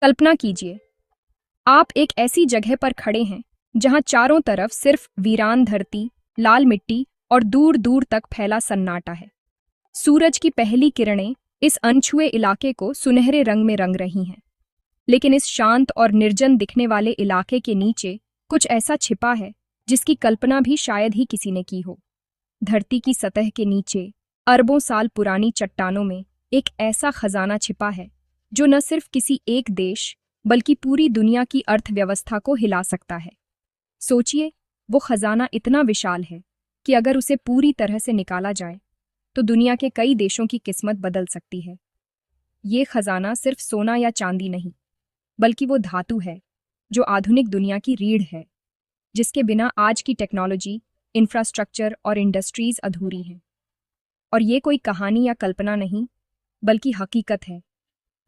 कल्पना कीजिए, आप एक ऐसी जगह पर खड़े हैं जहां चारों तरफ सिर्फ वीरान धरती, लाल मिट्टी और दूर दूर तक फैला सन्नाटा है। सूरज की पहली किरणें इस अनछुए इलाके को सुनहरे रंग में रंग रही हैं। लेकिन इस शांत और निर्जन दिखने वाले इलाके के नीचे कुछ ऐसा छिपा है जिसकी कल्पना भी शायद ही किसी ने की हो। धरती की सतह के नीचे अरबों साल पुरानी चट्टानों में एक ऐसा खजाना छिपा है जो न सिर्फ किसी एक देश बल्कि पूरी दुनिया की अर्थव्यवस्था को हिला सकता है। सोचिए, वो खजाना इतना विशाल है कि अगर उसे पूरी तरह से निकाला जाए तो दुनिया के कई देशों की किस्मत बदल सकती है। ये खजाना सिर्फ सोना या चांदी नहीं, बल्कि वो धातु है जो आधुनिक दुनिया की रीढ़ है, जिसके बिना आज की टेक्नोलॉजी, इंफ्रास्ट्रक्चर और इंडस्ट्रीज अधूरी हैं। और ये कोई कहानी या कल्पना नहीं, बल्कि हकीकत है।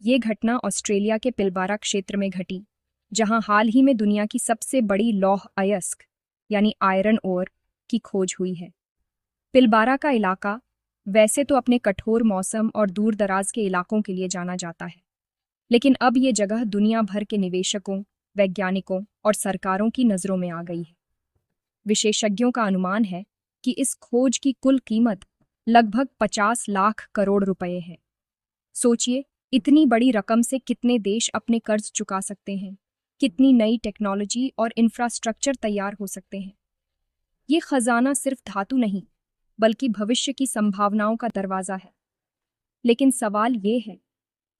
ये घटना ऑस्ट्रेलिया के पिलबारा क्षेत्र में घटी, जहां हाल ही में दुनिया की सबसे बड़ी लौह अयस्क यानी आयरन ओर की खोज हुई है। पिलबारा का इलाका वैसे तो अपने कठोर मौसम और दूर दराज के इलाकों के लिए जाना जाता है, लेकिन अब ये जगह दुनिया भर के निवेशकों, वैज्ञानिकों और सरकारों की नज़रों में आ गई है। विशेषज्ञों का अनुमान है कि इस खोज की कुल कीमत लगभग 50 लाख करोड़ रुपए है। सोचिए, इतनी बड़ी रकम से कितने देश अपने कर्ज चुका सकते हैं, कितनी नई टेक्नोलॉजी और इंफ्रास्ट्रक्चर तैयार हो सकते हैं। ये खजाना सिर्फ धातु नहीं, बल्कि भविष्य की संभावनाओं का दरवाजा है। लेकिन सवाल ये है,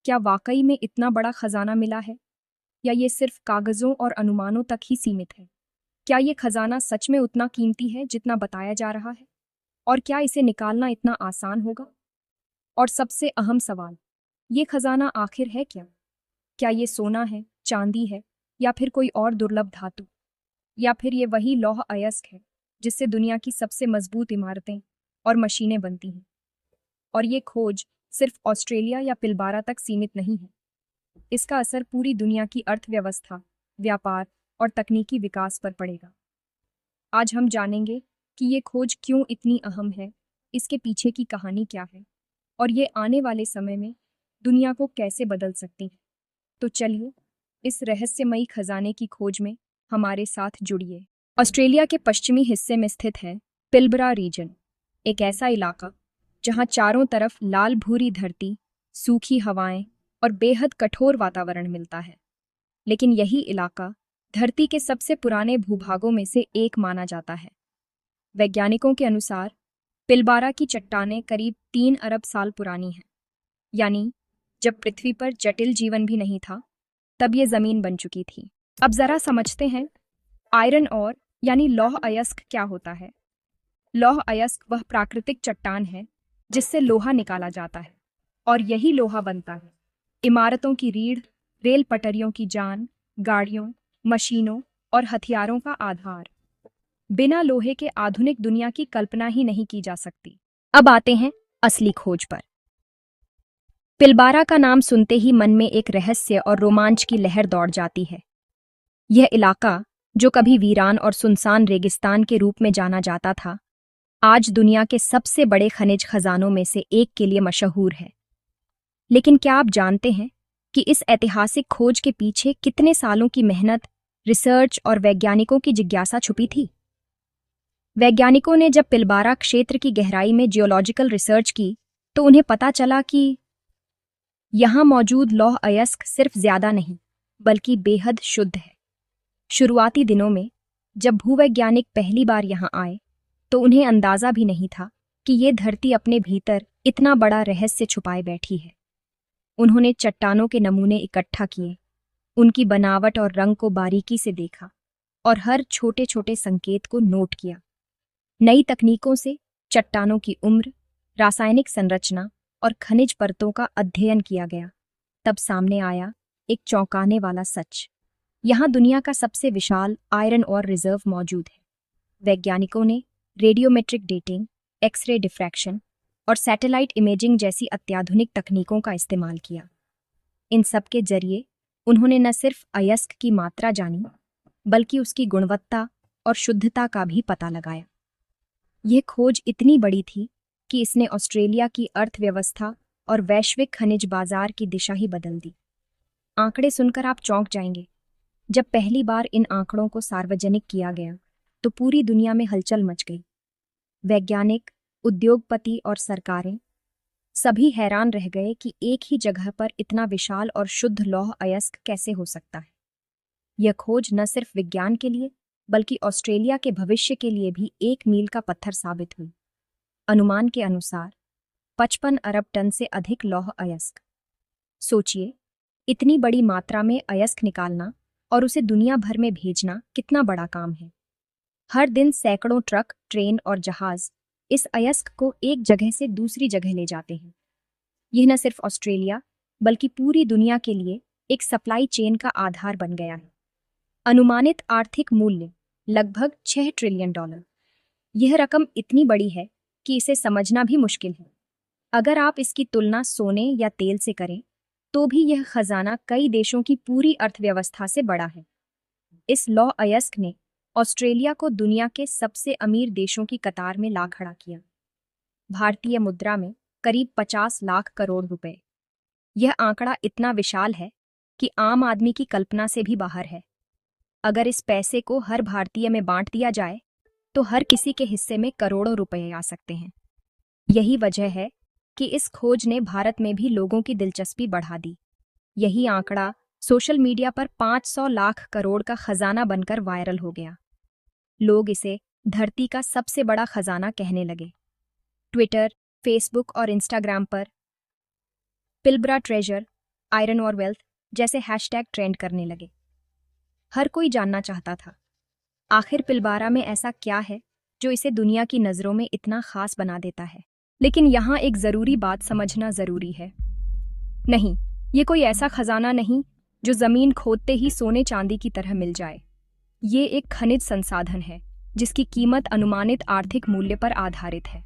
क्या वाकई में इतना बड़ा खजाना मिला है, या ये सिर्फ कागजों और अनुमानों तक ही सीमित है? क्या ये खजाना सच में उतना कीमती है जितना बताया जा रहा है? और क्या इसे निकालना इतना आसान होगा? और सबसे अहम सवाल, ये खजाना आखिर है क्या? क्या ये सोना है, चांदी है, या फिर कोई और दुर्लभ धातु? या फिर ये वही लौह अयस्क है जिससे दुनिया की सबसे मजबूत इमारतें और मशीनें बनती हैं? और ये खोज सिर्फ ऑस्ट्रेलिया या पिलबारा तक सीमित नहीं है। इसका असर पूरी दुनिया की अर्थव्यवस्था, व्यापार और तकनीकी विकास पर पड़ेगा। आज हम जानेंगे कि ये खोज क्यों इतनी अहम है, इसके पीछे की कहानी क्या है, और ये आने वाले समय में दुनिया को कैसे बदल सकती है। तो चलिए, इस रहस्यमयी खजाने की खोज में हमारे साथ जुड़िए। ऑस्ट्रेलिया के पश्चिमी हिस्से में स्थित है पिलबरा रीजन, एक ऐसा इलाका जहां चारों तरफ लाल भूरी धरती, सूखी हवाएं और बेहद कठोर वातावरण मिलता है। लेकिन यही इलाका धरती के सबसे पुराने भूभागों में से एक माना जाता है। वैज्ञानिकों के अनुसार पिलबारा की चट्टानें करीब 3 अरब साल पुरानी हैं, यानी जब पृथ्वी पर जटिल जीवन भी नहीं था, तब ये जमीन बन चुकी थी। अब जरा समझते हैं, आयरन ओर यानी लौह अयस्क क्या होता है। लौह अयस्क वह प्राकृतिक चट्टान है जिससे लोहा निकाला जाता है, और यही लोहा बनता है इमारतों की रीढ़, रेल पटरियों की जान, गाड़ियों, मशीनों और हथियारों का आधार। बिना लोहे के आधुनिक दुनिया की कल्पना ही नहीं की जा सकती। अब आते हैं असली खोज पर। पिलबारा का नाम सुनते ही मन में एक रहस्य और रोमांच की लहर दौड़ जाती है। यह इलाका, जो कभी वीरान और सुनसान रेगिस्तान के रूप में जाना जाता था, आज दुनिया के सबसे बड़े खनिज खजानों में से एक के लिए मशहूर है। लेकिन क्या आप जानते हैं कि इस ऐतिहासिक खोज के पीछे कितने सालों की मेहनत, रिसर्च और वैज्ञानिकों की जिज्ञासा छुपी थी? वैज्ञानिकों ने जब पिलबारा क्षेत्र की गहराई में जियोलॉजिकल रिसर्च की, तो उन्हें पता चला कि यहाँ मौजूद लौह अयस्क सिर्फ ज्यादा नहीं, बल्कि बेहद शुद्ध है। शुरुआती दिनों में जब भूवैज्ञानिक पहली बार यहाँ आए, तो उन्हें अंदाजा भी नहीं था कि ये धरती अपने भीतर इतना बड़ा रहस्य छुपाए बैठी है। उन्होंने चट्टानों के नमूने इकट्ठा किए, उनकी बनावट और रंग को बारीकी से देखा, और हर छोटे छोटे संकेत को नोट किया। नई तकनीकों से चट्टानों की उम्र, रासायनिक संरचना और खनिज परतों का अध्ययन किया गया। तब सामने आया एक चौंकाने वाला सच। यहाँ दुनिया का सबसे विशाल आयरन और रिजर्व मौजूद है। वैज्ञानिकों ने रेडियोमेट्रिक डेटिंग, एक्सरे डिफ्रैक्शन और सैटेलाइट इमेजिंग जैसी अत्याधुनिक तकनीकों का इस्तेमाल किया। इन सब के जरिए उन्होंने न सिर्फ अयस्क की मात्रा जानी, बल्कि उसकी गुणवत्ता और शुद्धता का भी पता लगाया। यह खोज इतनी बड़ी थी कि इसने ऑस्ट्रेलिया की अर्थव्यवस्था और वैश्विक खनिज बाजार की दिशा ही बदल दी। आंकड़े सुनकर आप चौंक जाएंगे। जब पहली बार इन आंकड़ों को सार्वजनिक किया गया तो पूरी दुनिया में हलचल मच गई। वैज्ञानिक, उद्योगपति और सरकारें सभी हैरान रह गए कि एक ही जगह पर इतना विशाल और शुद्ध लौह अयस्क कैसे हो सकता है। यह खोज न सिर्फ विज्ञान के लिए बल्कि ऑस्ट्रेलिया के भविष्य के लिए भी एक मील का पत्थर साबित हुई। अनुमान के अनुसार 55 अरब टन से अधिक लौह अयस्क। सोचिए, इतनी बड़ी मात्रा में अयस्क निकालना और उसे दुनिया भर में भेजना कितना बड़ा काम है। हर दिन सैकड़ों ट्रक, ट्रेन और जहाज इस अयस्क को एक जगह से दूसरी जगह ले जाते हैं। यह न सिर्फ ऑस्ट्रेलिया बल्कि पूरी दुनिया के लिए एक सप्लाई चेन का आधार बन गया है। अनुमानित आर्थिक मूल्य लगभग $6 ट्रिलियन। यह रकम इतनी बड़ी है कि इसे समझना भी मुश्किल है। अगर आप इसकी तुलना सोने या तेल से करें तो भी यह खजाना कई देशों की पूरी अर्थव्यवस्था से बड़ा है। इस लौह अयस्क ने ऑस्ट्रेलिया को दुनिया के सबसे अमीर देशों की कतार में ला खड़ा किया। भारतीय मुद्रा में करीब 50 लाख करोड़ रुपए। यह आंकड़ा इतना विशाल है कि आम आदमी की कल्पना से भी बाहर है। अगर इस पैसे को हर भारतीय में बांट दिया जाए तो हर किसी के हिस्से में करोड़ों रुपए आ सकते हैं। यही वजह है कि इस खोज ने भारत में भी लोगों की दिलचस्पी बढ़ा दी। यही आंकड़ा सोशल मीडिया पर 500 लाख करोड़ का खजाना बनकर वायरल हो गया। लोग इसे धरती का सबसे बड़ा खजाना कहने लगे। ट्विटर, फेसबुक और इंस्टाग्राम पर पिलबरा ट्रेजर, आयरन और वेल्थ जैसे हैशटैग ट्रेंड करने लगे। हर कोई जानना चाहता था, आखिर पिलबारा में ऐसा क्या है जो इसे दुनिया की नज़रों में इतना खास बना देता है। लेकिन यहाँ एक ज़रूरी बात समझना ज़रूरी है। नहीं, ये कोई ऐसा खजाना नहीं जो ज़मीन खोदते ही सोने चांदी की तरह मिल जाए। ये एक खनिज संसाधन है जिसकी कीमत अनुमानित आर्थिक मूल्य पर आधारित है।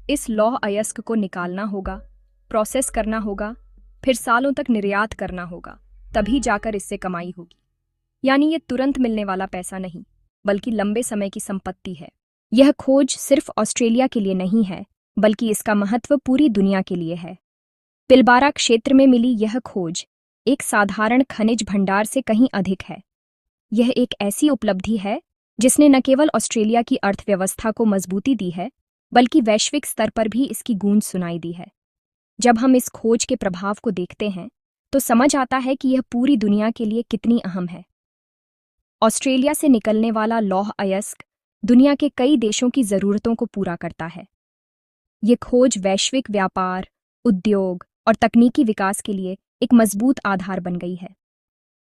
इस लौह अयस्क को निकालना होगा, प्रोसेस करना होगा, फिर सालों तक निर्यात करना होगा, तभी जाकर इससे कमाई होगी। यानी ये तुरंत मिलने वाला पैसा नहीं, बल्कि लंबे समय की संपत्ति है। यह खोज सिर्फ ऑस्ट्रेलिया के लिए नहीं है, बल्कि इसका महत्व पूरी दुनिया के लिए है। पिलबारा क्षेत्र में मिली यह खोज एक साधारण खनिज भंडार से कहीं अधिक है। यह एक ऐसी उपलब्धि है जिसने न केवल ऑस्ट्रेलिया की अर्थव्यवस्था को मजबूती दी है, बल्कि वैश्विक स्तर पर भी इसकी गूंज सुनाई दी है। जब हम इस खोज के प्रभाव को देखते हैं तो समझ आता है कि यह पूरी दुनिया के लिए कितनी अहम है। ऑस्ट्रेलिया से निकलने वाला लौह अयस्क दुनिया के कई देशों की ज़रूरतों को पूरा करता है। ये खोज वैश्विक व्यापार, उद्योग और तकनीकी विकास के लिए एक मजबूत आधार बन गई है।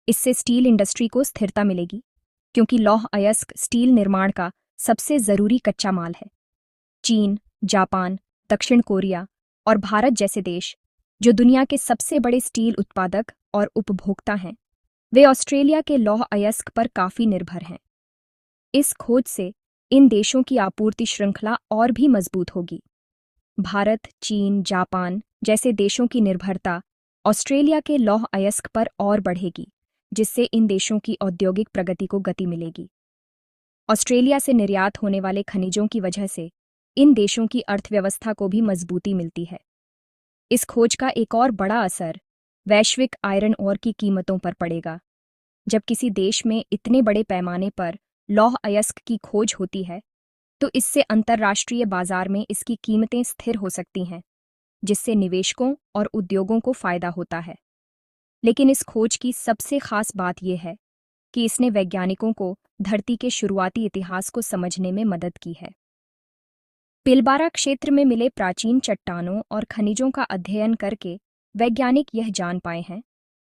इससे स्टील इंडस्ट्री को स्थिरता मिलेगी, क्योंकि लौह अयस्क स्टील निर्माण का सबसे ज़रूरी कच्चा माल है। चीन, जापान, दक्षिण कोरिया और भारत जैसे देश, जो दुनिया के सबसे बड़े स्टील उत्पादक और उपभोक्ता हैं, वे ऑस्ट्रेलिया के लौह अयस्क पर काफ़ी निर्भर हैं। इस खोज से इन देशों की आपूर्ति श्रृंखला और भी मजबूत होगी। भारत, चीन, जापान जैसे देशों की निर्भरता ऑस्ट्रेलिया के लौह अयस्क पर और बढ़ेगी, जिससे इन देशों की औद्योगिक प्रगति को गति मिलेगी। ऑस्ट्रेलिया से निर्यात होने वाले खनिजों की वजह से इन देशों की अर्थव्यवस्था को भी मजबूती मिलती है। इस खोज का एक और बड़ा असर वैश्विक आयरन ओर की कीमतों पर पड़ेगा। जब किसी देश में इतने बड़े पैमाने पर लौह अयस्क की खोज होती है, तो इससे अंतर्राष्ट्रीय बाजार में इसकी कीमतें स्थिर हो सकती हैं, जिससे निवेशकों और उद्योगों को फायदा होता है। लेकिन इस खोज की सबसे खास बात यह है कि इसने वैज्ञानिकों को धरती के शुरुआती इतिहास को समझने में मदद की है। पिलबारा क्षेत्र में मिले प्राचीन चट्टानों और खनिजों का अध्ययन करके वैज्ञानिक यह जान पाए हैं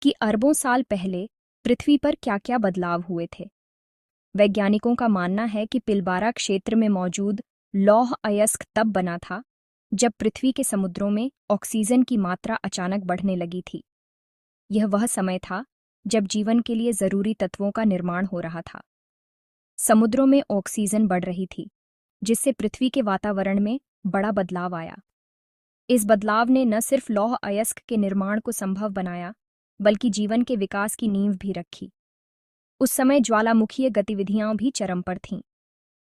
कि अरबों साल पहले पृथ्वी पर क्या-क्या बदलाव हुए थे। वैज्ञानिकों का मानना है कि पिलबारा क्षेत्र में मौजूद लौह अयस्क तब बना था जब पृथ्वी के समुद्रों में ऑक्सीजन की मात्रा अचानक बढ़ने लगी थी। यह वह समय था जब जीवन के लिए जरूरी तत्वों का निर्माण हो रहा था। समुद्रों में ऑक्सीजन बढ़ रही थी, जिससे पृथ्वी के वातावरण में बड़ा बदलाव आया। इस बदलाव ने न सिर्फ लौह अयस्क के निर्माण को संभव बनाया, बल्कि जीवन के विकास की नींव भी रखी। उस समय ज्वालामुखीय गतिविधियां भी चरम पर थीं।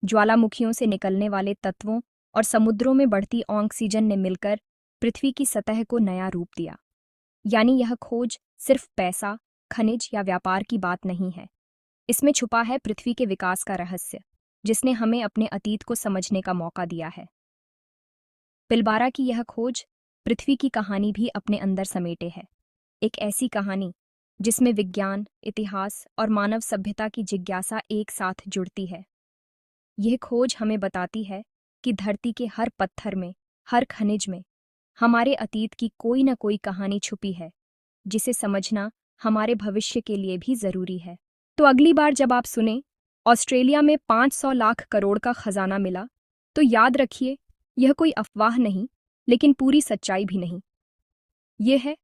ज्वालामुखियों से निकलने वाले तत्वों और समुद्रों में बढ़ती ऑक्सीजन ने मिलकर पृथ्वी की सतह को नया रूप दिया। यानी यह खोज सिर्फ पैसा खनिज या व्यापार की बात नहीं है। इसमें छुपा है पृथ्वी के विकास का रहस्य, जिसने हमें अपने अतीत को समझने का मौका दिया है। पिलबारा की यह खोज पृथ्वी की कहानी भी अपने अंदर समेटे है। एक ऐसी कहानी जिसमें विज्ञान, इतिहास और मानव सभ्यता की जिज्ञासा एक साथ जुड़ती है। यह खोज हमें बताती है कि धरती के हर पत्थर में, हर खनिज में हमारे अतीत की कोई न कोई कहानी छुपी है, जिसे समझना हमारे भविष्य के लिए भी जरूरी है। तो अगली बार जब आप सुने ऑस्ट्रेलिया में 500 लाख करोड़ का खजाना मिला, तो याद रखिए, यह कोई अफवाह नहीं, लेकिन पूरी सच्चाई भी नहीं। यह है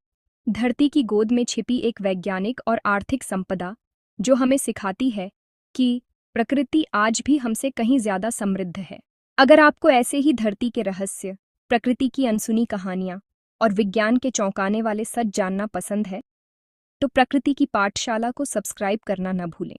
धरती की गोद में छिपी एक वैज्ञानिक और आर्थिक संपदा, जो हमें सिखाती है कि प्रकृति आज भी हमसे कहीं ज्यादा समृद्ध है। अगर आपको ऐसे ही धरती के रहस्य, प्रकृति की अनसुनी कहानियां और विज्ञान के चौंकाने वाले सच जानना पसंद है, तो प्रकृति की पाठशाला को सब्सक्राइब करना न भूलें।